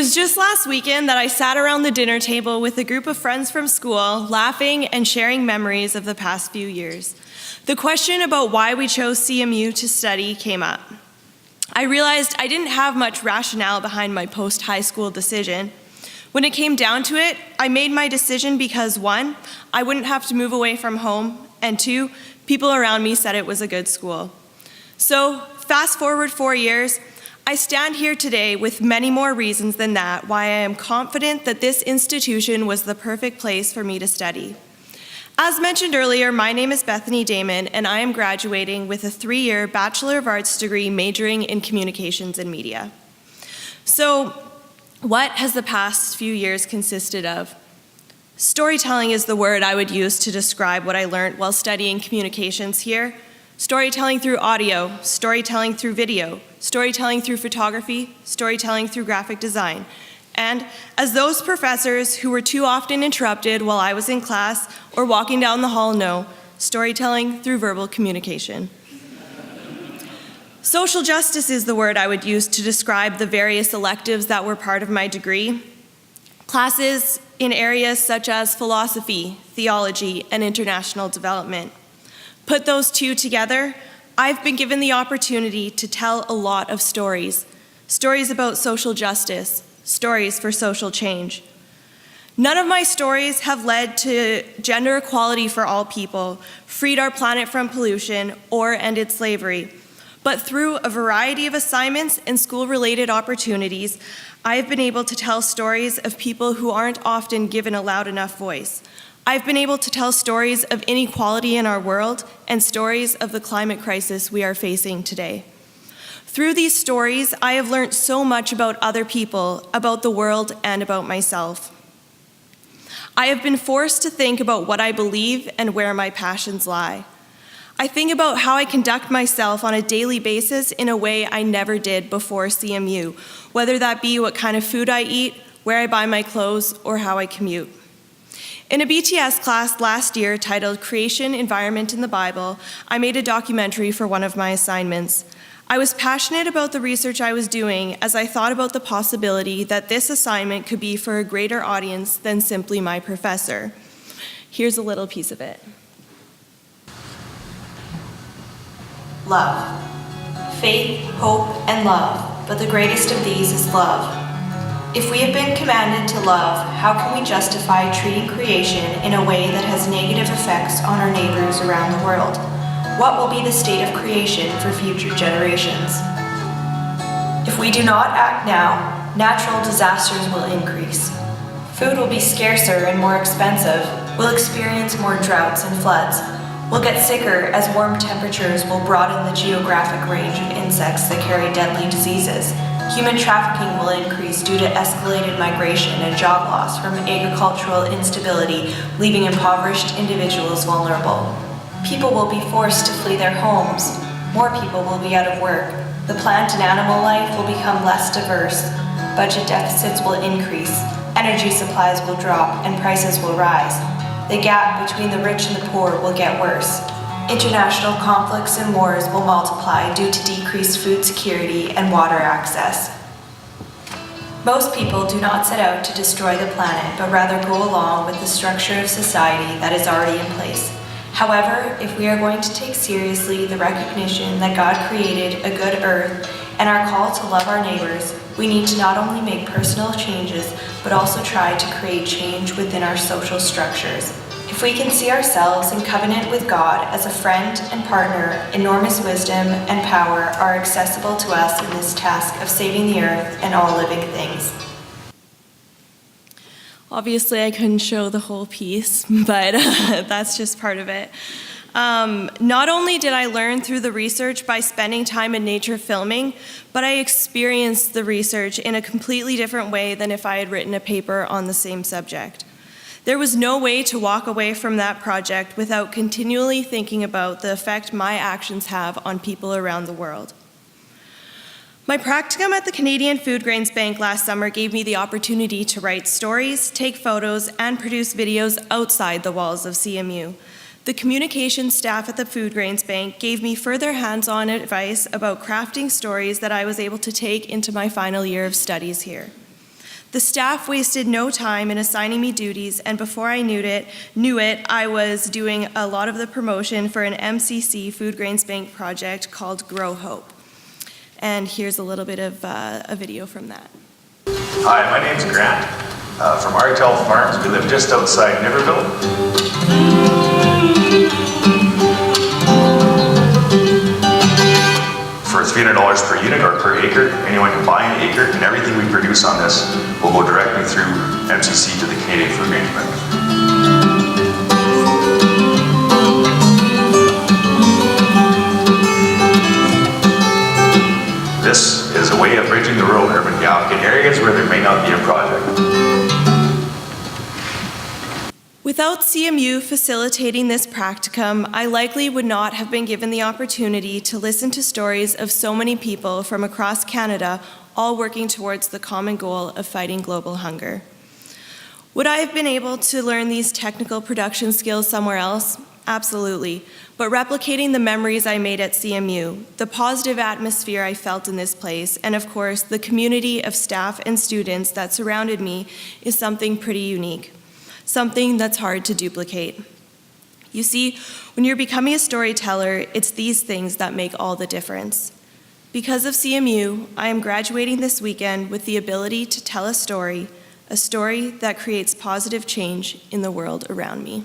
was just last weekend that I sat around the dinner table with a group of friends from school, laughing and sharing memories of the past few years. The question about why we chose CMU to study came up. I realized I didn't have much rationale behind my post-high school decision. When it came down to it, I made my decision because 1, I wouldn't have to move away from home, and 2, people around me said it was a good school. So, fast forward 4 years, I stand here today with many more reasons than that why I am confident that this institution was the perfect place for me to study. As mentioned earlier, my name is Bethany Daman, and I am graduating with a 3-year Bachelor of Arts degree majoring in Communications and Media. So, what has the past few years consisted of? Storytelling is the word I would use to describe what I learned while studying communications here. Storytelling through audio, storytelling through video, storytelling through photography, storytelling through graphic design. And as those professors who were too often interrupted while I was in class or walking down the hall know, storytelling through verbal communication. Social justice is the word I would use to describe the various electives that were part of my degree. Classes in areas such as philosophy, theology, and international development. Put those two together, I've been given the opportunity to tell a lot of stories. Stories about social justice, stories for social change. None of my stories have led to gender equality for all people, freed our planet from pollution, or ended slavery. But through a variety of assignments and school-related opportunities, I have been able to tell stories of people who aren't often given a loud enough voice. I've been able to tell stories of inequality in our world and stories of the climate crisis we are facing today. Through these stories, I have learned so much about other people, about the world, and about myself. I have been forced to think about what I believe and where my passions lie. I think about how I conduct myself on a daily basis in a way I never did before CMU, whether that be what kind of food I eat, where I buy my clothes, or how I commute. In a BTS class last year titled Creation, Environment in the Bible, I made a documentary for one of my assignments. I was passionate about the research I was doing as I thought about the possibility that this assignment could be for a greater audience than simply my professor. Here's a little piece of it. Love. Faith, hope, and love, but the greatest of these is love. If we have been commanded to love, how can we justify treating creation in a way that has negative effects on our neighbors around the world? What will be the state of creation for future generations? If we do not act now, natural disasters will increase. Food will be scarcer and more expensive. We'll experience more droughts and floods. We'll get sicker as warm temperatures will broaden the geographic range of insects that carry deadly diseases. Human trafficking will increase due to escalated migration and job loss from agricultural instability, leaving impoverished individuals vulnerable. People will be forced to flee their homes. More people will be out of work. The plant and animal life will become less diverse. Budget deficits will increase. Energy supplies will drop and prices will rise. The gap between the rich and the poor will get worse. International conflicts and wars will multiply due to decreased food security and water access. Most people do not set out to destroy the planet, but rather go along with the structure of society that is already in place. However, if we are going to take seriously the recognition that God created a good earth and our call to love our neighbors, we need to not only make personal changes, but also try to create change within our social structures. If we can see ourselves in covenant with God as a friend and partner, enormous wisdom and power are accessible to us in this task of saving the earth and all living things. Obviously, I couldn't show the whole piece, but that's just part of it. Not only did I learn through the research by spending time in nature filming, but I experienced the research in a completely different way than if I had written a paper on the same subject. There was no way to walk away from that project without continually thinking about the effect my actions have on people around the world. My practicum at the Canadian Food Grains Bank last summer gave me the opportunity to write stories, take photos, and produce videos outside the walls of CMU. The communications staff at the Food Grains Bank gave me further hands-on advice about crafting stories that I was able to take into my final year of studies here. The staff wasted no time in assigning me duties, and before I knew it, I was doing a lot of the promotion for an MCC Food Grains Bank project called Grow Hope. And here's a little bit of a video from that. Hi, my name's Grant from Untitled Farms. We live just outside Niverville. For $300 per unit or per acre, anyone can buy an acre, and everything we produce on this will go directly through MCC to the Canadian Food Grains Bank. This is a way of bridging the rural-urban gap in areas where there may not be a project. Without CMU facilitating this practicum, I likely would not have been given the opportunity to listen to stories of so many people from across Canada, all working towards the common goal of fighting global hunger. Would I have been able to learn these technical production skills somewhere else? Absolutely. But replicating the memories I made at CMU, the positive atmosphere I felt in this place, and of course, the community of staff and students that surrounded me is something pretty unique. Something that's hard to duplicate. You see, when you're becoming a storyteller, it's these things that make all the difference. Because of CMU, I am graduating this weekend with the ability to tell a story that creates positive change in the world around me.